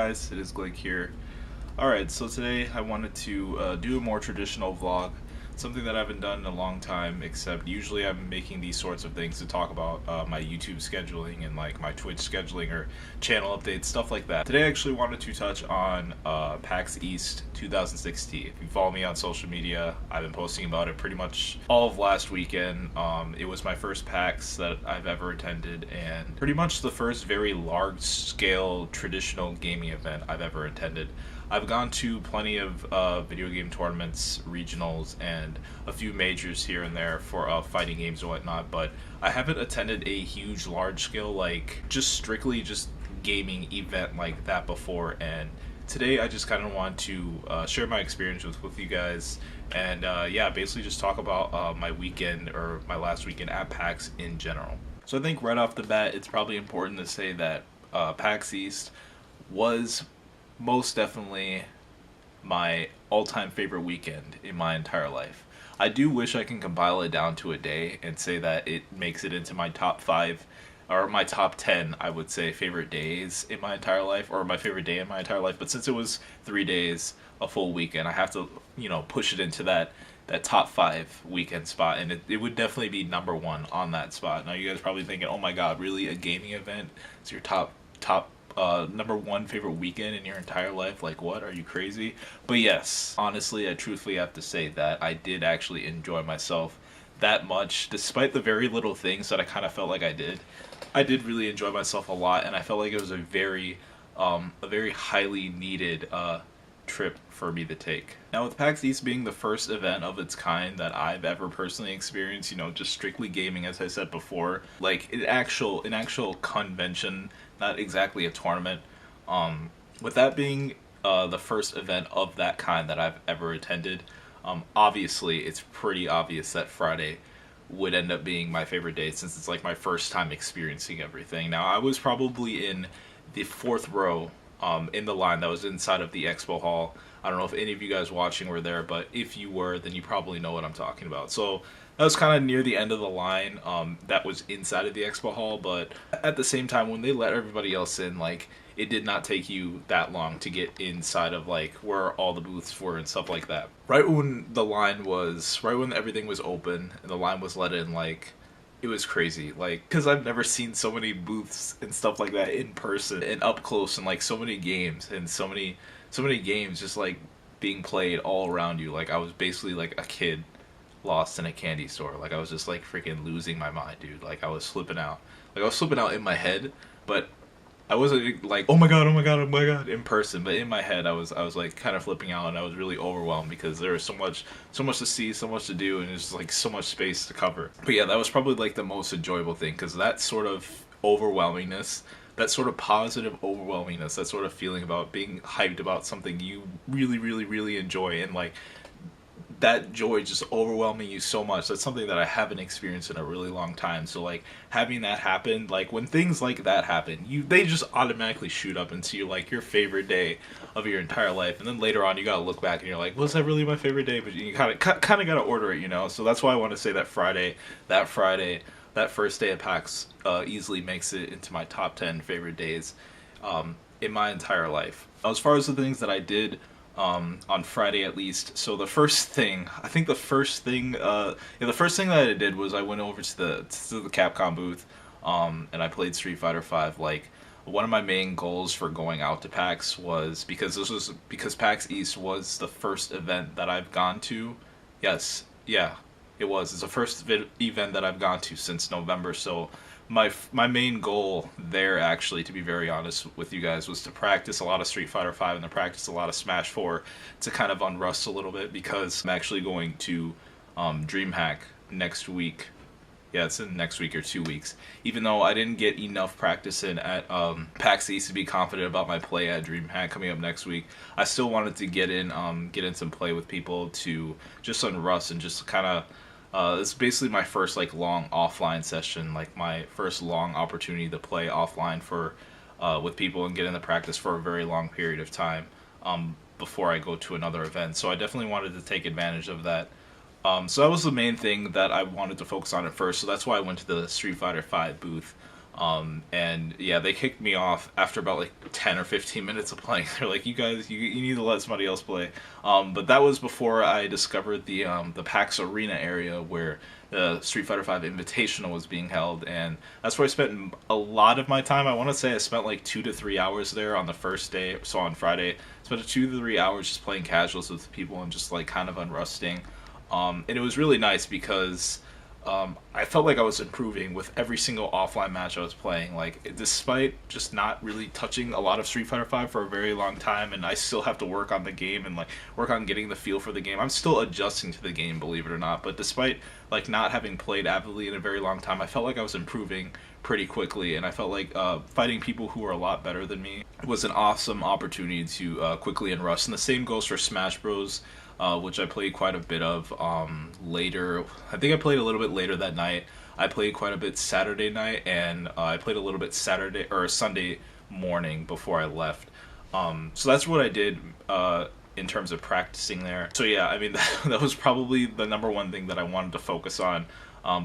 guys, it is Blake here. Alright, so today I wanted to do a more traditional vlog, something that I haven't done in a long time, except usually I'm making these sorts of things to talk about my YouTube scheduling and like my Twitch scheduling or channel updates, stuff like that. Today I actually wanted to touch on PAX East 2016. If you follow me on social media, I've been posting about it pretty much all of last weekend. It was my first PAX that I've ever attended and pretty much the first very large-scale traditional gaming event I've ever attended. I've gone to plenty of video game tournaments, regionals, and a few majors here and there for fighting games and whatnot, but I haven't attended a huge, large-scale, like, just strictly just gaming event like that before, and today I just kind of want to share my experience with you guys, and yeah, basically just talk about my weekend, or my last weekend at PAX in general. So I think right off the bat, it's probably important to say that PAX East was most definitely my all-time favorite weekend in my entire life. I do wish I can compile it down to a day and say that it makes it into my top 5 or my top 10, I would say, favorite days in my entire life, or my favorite day in my entire life. But since it was 3 days, a full weekend, I have to, push it into that top 5 weekend spot, and it would definitely be number 1 on that spot. Now you guys are probably thinking, oh my god, really, a gaming event is your top number 1 favorite weekend in your entire life? Like, what? Are you crazy? But yes, honestly, I truthfully have to say that I did actually enjoy myself that much, despite the very little things that I kind of felt like I did. I did really enjoy myself a lot, and I felt like it was a very highly needed trip for me to take. Now, with PAX East being the first event of its kind that I've ever personally experienced, just strictly gaming, as I said before, like an actual convention, not exactly a tournament. With that being the first event of that kind that I've ever attended, obviously it's pretty obvious that Friday would end up being my favorite day, since it's like my first time experiencing everything. Now, I was probably in the 4th row in the line that was inside of the expo hall. I don't know if any of you guys watching were there, but if you were, then you probably know what I'm talking about. So that was kind of near the end of the line that was inside of the expo hall, but at the same time, when they let everybody else in, like, it did not take you that long to get inside of like where all the booths were and stuff like that. Right when everything was open and the line was let in, like, it was crazy, like, because I've never seen so many booths and stuff like that in person and up close, and like so many games and so many games just like being played all around you. Like, I was basically like a kid lost in a candy store. Like, I was just like freaking losing my mind, dude. Like, I was flipping out. Like, I was flipping out in my head, but I wasn't like, oh my god, oh my god, oh my god, in person. But in my head, I was like kind of flipping out, and I was really overwhelmed because there was so much to see, so much to do, and there's like so much space to cover. But yeah, that was probably like the most enjoyable thing, because that sort of overwhelmingness, that sort of positive overwhelmingness, that sort of feeling about being hyped about something you really, really, really enjoy, and like that joy just overwhelming you so much. That's something that I haven't experienced in a really long time. So like having that happen, like when things like that happen, they just automatically shoot up into like your favorite day of your entire life. And then later on, you gotta look back and you're like, was that really my favorite day? But you kind of gotta order it, So that's why I want to say that that first day of PAX easily makes it into my top 10 favorite days in my entire life. As far as the things that I did on Friday, at least. So the first thing that I did was I went over to the Capcom booth, and I played Street Fighter V. Like, one of my main goals for going out to PAX was because PAX East was the first event that I've gone to. Yes, yeah, it was. It's the first event that I've gone to since November. So my main goal there, actually, to be very honest with you guys, was to practice a lot of Street Fighter V and to practice a lot of Smash 4 to kind of unrust a little bit, because I'm actually going to DreamHack next week. Yeah, it's in next week or 2 weeks. Even though I didn't get enough practice in at PAX East to be confident about my play at DreamHack coming up next week, I still wanted to get in some play with people to just unrust and just kind of. It's basically my first like long offline session, like my first long opportunity to play offline for with people and get in the practice for a very long period of time before I go to another event. So I definitely wanted to take advantage of that. So that was the main thing that I wanted to focus on at first. So that's why I went to the Street Fighter V booth. And yeah, they kicked me off after about like 10 or 15 minutes of playing. They're like, you guys, you need to let somebody else play. But that was before I discovered the PAX Arena area where the Street Fighter V Invitational was being held, and that's where I spent a lot of my time. I want to say I spent like 2 to 3 hours there on the first day, so on Friday. Spent 2 to 3 hours just playing casuals with people and just like kind of unrusting. And it was really nice because I felt like I was improving with every single offline match I was playing. Like, despite just not really touching a lot of Street Fighter V for a very long time, and I still have to work on the game and like work on getting the feel for the game. I'm still adjusting to the game, believe it or not. But despite like not having played avidly in a very long time, I felt like I was improving pretty quickly, and I felt like fighting people who were a lot better than me was an awesome opportunity to quickly and rust. And the same goes for Smash Bros. Which I played quite a bit of later. I think I played a little bit later that night. I played quite a bit Saturday night, and I played a little bit Saturday or Sunday morning before I left. So that's what I did in terms of practicing there. So yeah, I mean that was probably the number one thing that I wanted to focus on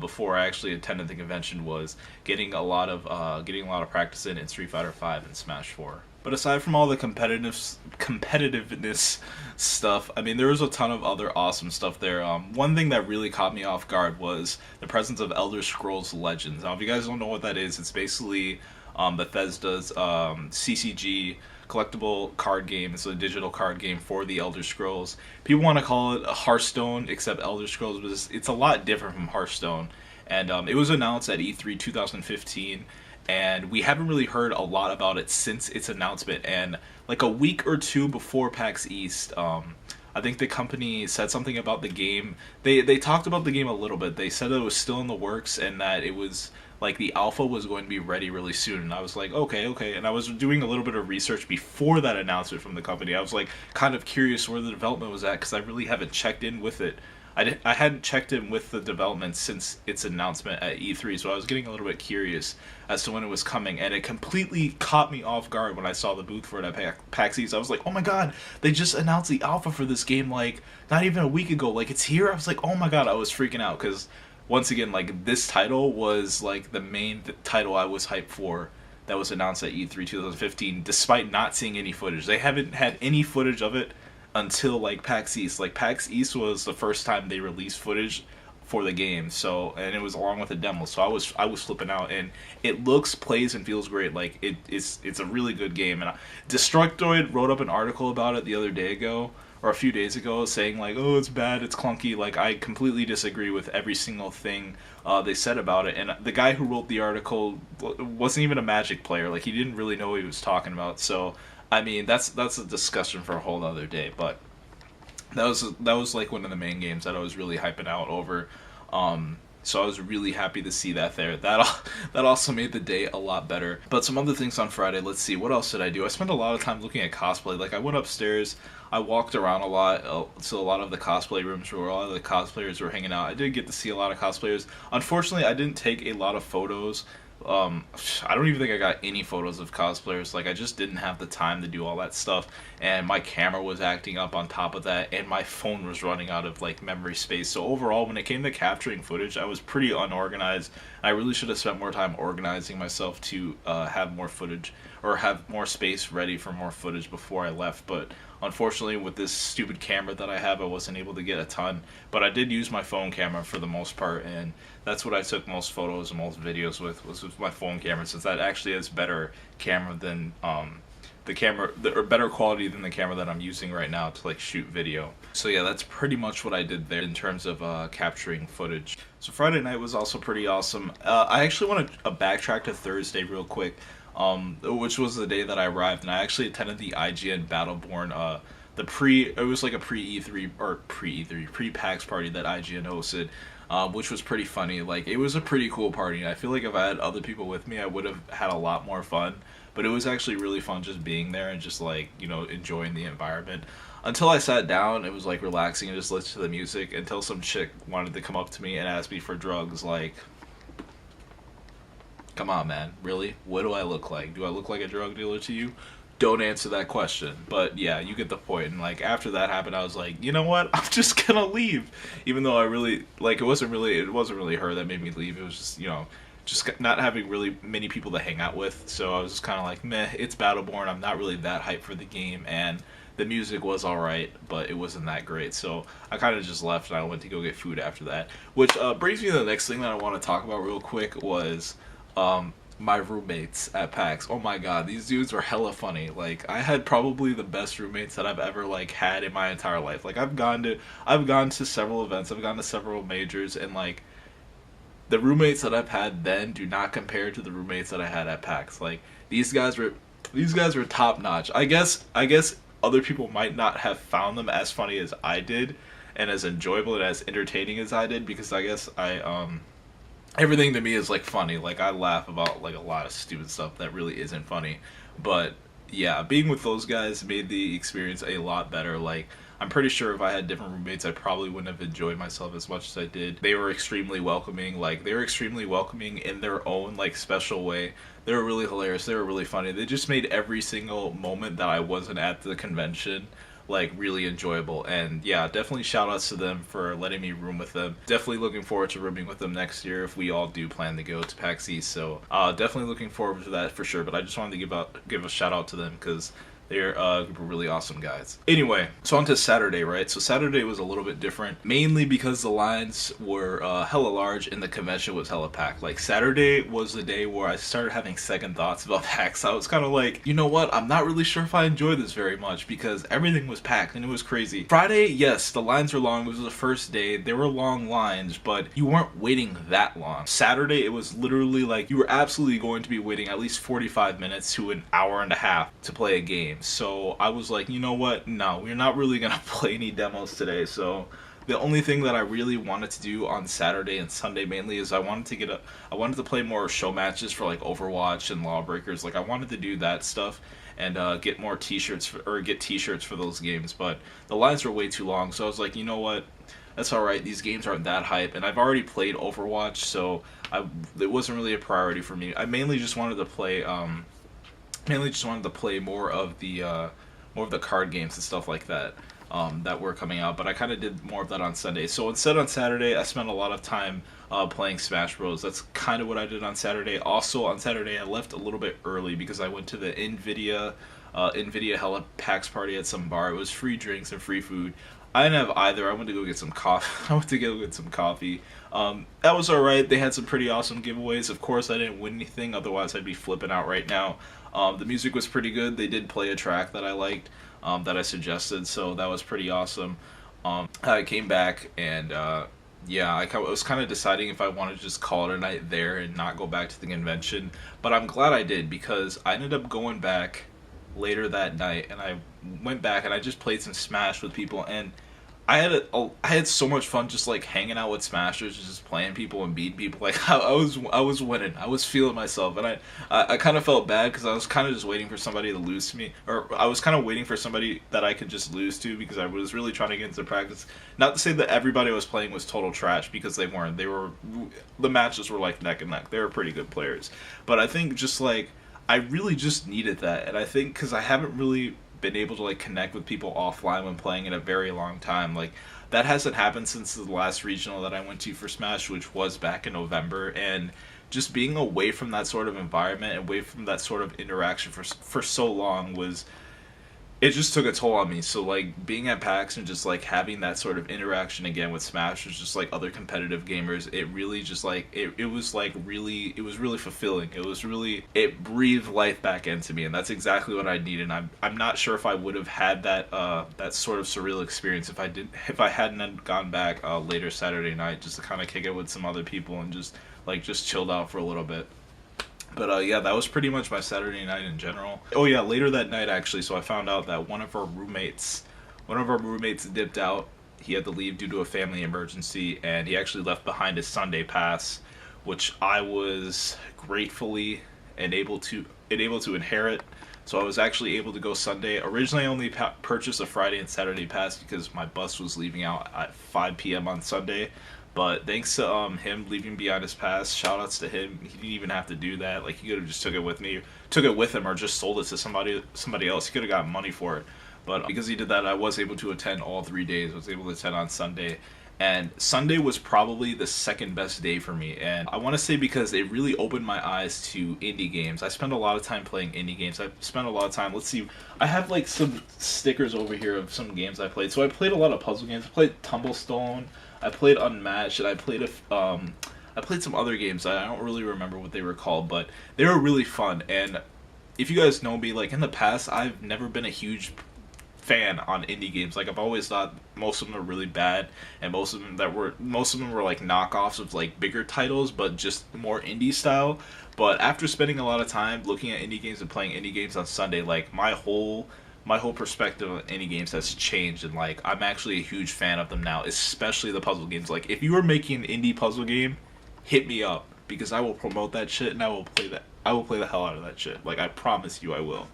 before I actually attended the convention, was getting a lot of practice in Street Fighter V and Smash 4. But aside from all the competitiveness stuff, I mean, there was a ton of other awesome stuff there. One thing that really caught me off guard was the presence of Elder Scrolls Legends. Now, if you guys don't know what that is, it's basically Bethesda's CCG collectible card game. It's a digital card game for the Elder Scrolls. People want to call it a Hearthstone, except Elder Scrolls, but it's a lot different from Hearthstone. And it was announced at E3 2015. And we haven't really heard a lot about it since its announcement. And like a week or two before PAX East, I think the company said something about the game. They talked about the game a little bit. They said it was still in the works and that it was like the alpha was going to be ready really soon. And I was like, okay. And I was doing a little bit of research before that announcement from the company. I was like kind of curious where the development was at, because I really haven't checked in with it. I hadn't checked in with the development since its announcement at E3, so I was getting a little bit curious as to when it was coming, and it completely caught me off guard when I saw the booth for it at PAX East. I was like, oh my god, they just announced the alpha for this game, like, not even a week ago, like, it's here? I was like, oh my god, I was freaking out, because, once again, like, this title was, like, the main title I was hyped for that was announced at E3 2015, despite not seeing any footage. They haven't had any footage of it until like PAX East. Like PAX East was the first time they released footage for the game, so, and it was along with a demo. So I was flipping out, and it looks, plays, and feels great. Like it's a really good game. And Destructoid wrote up an article about it the other day ago, or a few days ago, saying like, oh, it's bad, it's clunky. Like, I completely disagree with every single thing they said about it. And the guy who wrote the article wasn't even a Magic player. Like, he didn't really know what he was talking about. So I mean, that's a discussion for a whole other day. But that was like one of the main games that I was really hyping out over. So I was really happy to see that there. That also made the day a lot better. But some other things on Friday. Let's see, what else did I do? I spent a lot of time looking at cosplay. Like, I went upstairs, I walked around a lot, so a lot of the cosplay rooms where a lot of the cosplayers were hanging out. I did get to see a lot of cosplayers. Unfortunately, I didn't take a lot of photos. I don't even think I got any photos of cosplayers. Like, I just didn't have the time to do all that stuff, and my camera was acting up on top of that, and my phone was running out of like memory space. So overall, when it came to capturing footage, I was pretty unorganized. I really should have spent more time organizing myself to have more footage, or have more space ready for more footage before I left. But unfortunately, with this stupid camera that I have, I wasn't able to get a ton. But I did use my phone camera for the most part, and that's what I took most photos and most videos with, was with my phone camera, since that actually has better camera than or better quality than the camera that I'm using right now to like shoot video. So yeah, that's pretty much what I did there in terms of capturing footage. So Friday night was also pretty awesome. I actually want to backtrack to Thursday real quick, which was the day that I arrived, and I actually attended the IGN Battleborn, it was like a pre-PAX party that IGN hosted, which was pretty funny. Like, it was a pretty cool party, and I feel like if I had other people with me, I would have had a lot more fun. But it was actually really fun just being there and just, like, you know, enjoying the environment. Until I sat down, it was, like, relaxing and just listened to the music, until some chick wanted to come up to me and ask me for drugs. Like, come on, man, really? What do I look like? Do I look like a drug dealer to you? Don't answer that question. But yeah, you get the point. And like, after that happened, I was like, you know what? I'm just gonna leave. Even though I really, like, it wasn't really her that made me leave. It was just, you know, just not having really many people to hang out with. So I was just kind of like, meh, it's Battleborn. I'm not really that hyped for the game, and the music was alright, but it wasn't that great. So I kind of just left and I went to go get food after that. Which brings me to the next thing that I want to talk about real quick was my roommates at PAX. Oh my god, these dudes were hella funny. Like, I had probably the best roommates that I've ever like had in my entire life. Like, I've gone to several events, I've gone to several majors, and like the roommates that I've had then do not compare to the roommates that I had at PAX. Like, these guys were top notch. I guess other people might not have found them as funny as I did, and as enjoyable and as entertaining as I did, because I guess I everything to me is like funny. Like, I laugh about like a lot of stupid stuff that really isn't funny. But yeah, being with those guys made the experience a lot better. Like, I'm pretty sure if I had different roommates, I probably wouldn't have enjoyed myself as much as I did. They were extremely welcoming. Like, they were extremely welcoming in their own like special way. They were really hilarious. They were really funny. They just made every single moment that I wasn't at the convention like really enjoyable. And yeah, definitely shout outs to them for letting me room with them. Definitely looking forward to rooming with them next year if we all do plan to go to PAX East. So definitely looking forward to that for sure. But I just wanted to give a shout out to them because they're a group of really awesome guys. Anyway, so on to Saturday, right? So Saturday was a little bit different, mainly because the lines were hella large and the convention was hella packed. Like, Saturday was the day where I started having second thoughts about PAX. I was kind of like, you know what? I'm not really sure if I enjoy this very much because everything was packed and it was crazy. Friday, yes, the lines were long. It was the first day. There were long lines, but you weren't waiting that long. Saturday, it was literally like you were absolutely going to be waiting at least 45 minutes to an hour and a half to play a game. So I was like, you know what? No, we're not really gonna play any demos today. So the only thing that I really wanted to do on Saturday and Sunday mainly is I wanted to play more show matches for like Overwatch and Lawbreakers. Like, I wanted to do that stuff and get more t-shirts get t-shirts for those games. But the lines were way too long, so I was like, you know what? That's all right. These games aren't that hype, and I've already played Overwatch, so it wasn't really a priority for me. I mainly just wanted to play more of the card games and stuff like that that were coming out. But I kind of did more of that on Sunday. So instead, on Saturday, I spent a lot of time playing Smash Bros. That's kind of what I did on Saturday. Also on Saturday, I left a little bit early because I went to the NVIDIA Hella PAX party at some bar. It was free drinks and free food. I didn't have either. I went to go get some coffee. That was alright. They had some pretty awesome giveaways. Of course, I didn't win anything. Otherwise, I'd be flipping out right now. The music was pretty good. They did play a track that I liked, that I suggested, so that was pretty awesome. I came back and yeah, I was kind of deciding if I wanted to just call it a night there and not go back to the convention. But I'm glad I did, because I ended up going back later that night, and I went back and I just played some Smash with people, and I had so much fun just like hanging out with Smashers, just playing people and beating people. Like, I was winning. I was feeling myself, and I kind of felt bad because I was kind of just waiting for somebody to lose to me, or I was kind of waiting for somebody that I could just lose to, because I was really trying to get into practice. Not to say that everybody I was playing was total trash, because they weren't. The matches were like neck and neck. They were pretty good players, but I think just like I really just needed that, and I think because I haven't really been able to like connect with people offline when playing in a very long time. Like, that hasn't happened since the last regional that I went to for Smash, which was back in November, and just being away from that sort of environment, away from that sort of interaction for so long it just took a toll on me. So like being at PAX and just like having that sort of interaction again with Smash, was just like other competitive gamers, it really just like it was really fulfilling. It breathed life back into me, and that's exactly what I needed. And I'm not sure if I would have had that sort of surreal experience if I hadn't gone back later Saturday night just to kind of kick it with some other people and just chilled out for a little bit. But yeah, that was pretty much my Saturday night in general. Oh yeah, later that night actually, so I found out that one of our roommates dipped out. He had to leave due to a family emergency, and he actually left behind his Sunday pass, which I was gratefully able to inherit. So I was actually able to go Sunday. Originally, I only purchased a Friday and Saturday pass because my bus was leaving out at 5 p.m. on Sunday. But thanks to him leaving behind his pass, shout outs to him. He didn't even have to do that. Like, he could have just took it with him, or just sold it to somebody else. He could have gotten money for it. But because he did that, I was able to attend all 3 days. I was able to attend on Sunday, And Sunday was probably the second best day for me. And I want to say because it really opened my eyes to indie games. I spent a lot of time playing indie games. I spent a lot of time, let's see, I have like some stickers over here of some games I played. So I played a lot of puzzle games. I played Tumblestone, I played Unmatched, and I played some other games. I don't really remember what they were called, but they were really fun. And if you guys know me, like in the past, I've never been a huge fan on indie games. Like I've always thought most of them are really bad, and most of them were like knockoffs of like bigger titles, but just more indie style. But after spending a lot of time looking at indie games and playing indie games on Sunday, like my whole perspective on indie games has changed, and like I'm actually a huge fan of them now, especially the puzzle games. Like if you were making an indie puzzle game, hit me up because I will promote that shit and I will play that. I will play the hell out of that shit. Like I promise you, I will.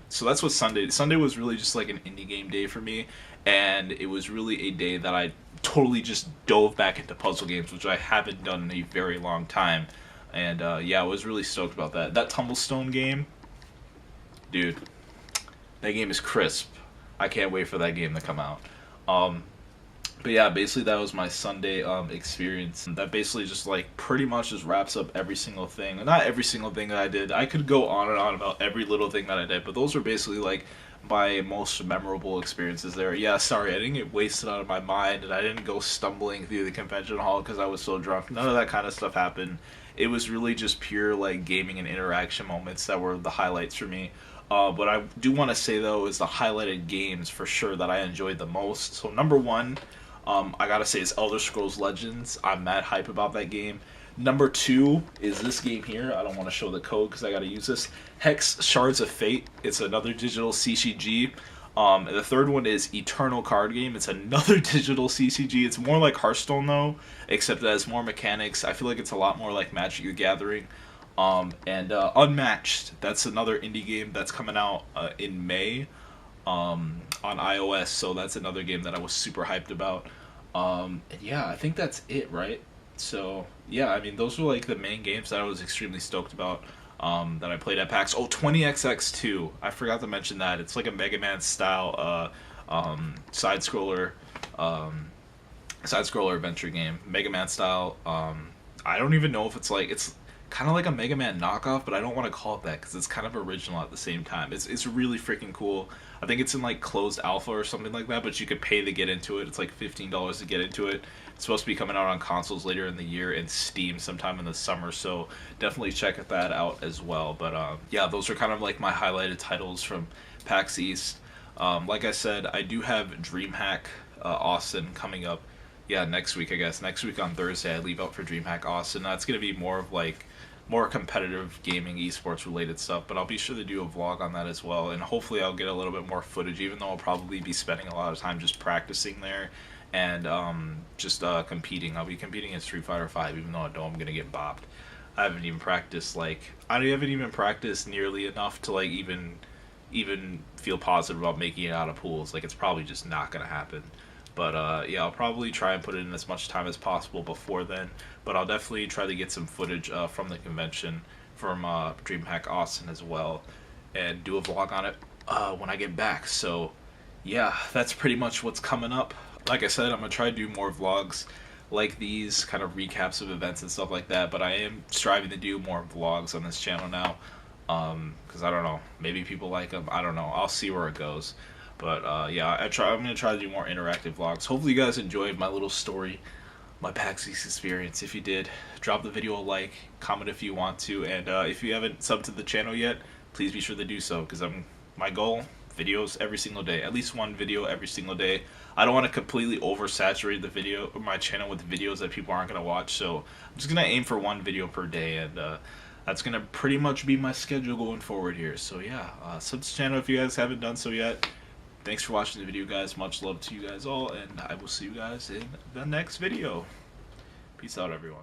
So that's what Sunday was really just like an indie game day for me, and it was really a day that I totally just dove back into puzzle games, which I haven't done in a very long time. And yeah, I was really stoked about that. That Tumblestone game, dude, that game is crisp. I can't wait for that game to come out. Um, but yeah, basically that was my Sunday experience. That basically just like pretty much just wraps up every single thing. Not every single thing that I did. I could go on and on about every little thing that I did, but those were basically like my most memorable experiences there. Yeah, sorry, I didn't get wasted out of my mind, and I didn't go stumbling through the convention hall because I was so drunk. None of that kind of stuff happened. It was really just pure like gaming and interaction moments that were the highlights for me. What I do want to say though is the highlighted games for sure that I enjoyed the most. So number one, I gotta say it's Elder Scrolls Legends. I'm mad hype about that game. Number two is this game here. I don't want to show the code because I gotta use this. Hex Shards of Fate. It's another digital CCG. And the third one is Eternal Card Game. It's another digital CCG. It's more like Hearthstone though, except it has more mechanics. I feel like it's a lot more like Magic the Gathering. And Unmatched. That's another indie game that's coming out in May on iOS. So that's another game that I was super hyped about. And yeah, I think that's it, right? So yeah, I mean those were like the main games that I was extremely stoked about. That I played at PAX. Oh, 20XX2. I forgot to mention that. It's like a Mega Man style side scroller adventure game. Mega Man style. I don't even know if it's kind of like a Mega Man knockoff, but I don't want to call it that because it's kind of original at the same time. It's really freaking cool. I think it's in like closed alpha or something like that, but you could pay to get into it. It's like $15 to get into it. It's supposed to be coming out on consoles later in the year and Steam sometime in the summer, so definitely check that out as well. But yeah, those are kind of like my highlighted titles from PAX East. Like I said, I do have DreamHack Austin coming up. Yeah, next week I guess. Next week on Thursday I leave out for DreamHack Austin. That's gonna be more of like more competitive gaming esports related stuff, but I'll be sure to do a vlog on that as well, and hopefully I'll get a little bit more footage, even though I'll probably be spending a lot of time just practicing there and just competing. I'll be competing in Street Fighter 5, even though I know I'm gonna get bopped. I haven't even practiced nearly enough to like even feel positive about making it out of pools. Like it's probably just not gonna happen. But yeah, I'll probably try and put in as much time as possible before then. But I'll definitely try to get some footage from the convention from DreamHack Austin as well, and do a vlog on it when I get back. So yeah, that's pretty much what's coming up. Like I said, I'm gonna try to do more vlogs like these, kind of recaps of events and stuff like that. But I am striving to do more vlogs on this channel now, because I don't know, maybe people like them. I don't know. I'll see where it goes. But yeah, I'm gonna try to do more interactive vlogs. Hopefully, you guys enjoyed my little story, my PAX East experience. If you did, drop the video a like, comment if you want to, and if you haven't subbed to the channel yet, please be sure to do so. Because my goal, videos every single day, at least one video every single day. I don't want to completely oversaturate the video or my channel with videos that people aren't gonna watch. So I'm just gonna aim for one video per day, and that's gonna pretty much be my schedule going forward here. So yeah, sub to the channel if you guys haven't done so yet. Thanks for watching the video, guys. Much love to you guys all, and I will see you guys in the next video. Peace out, everyone.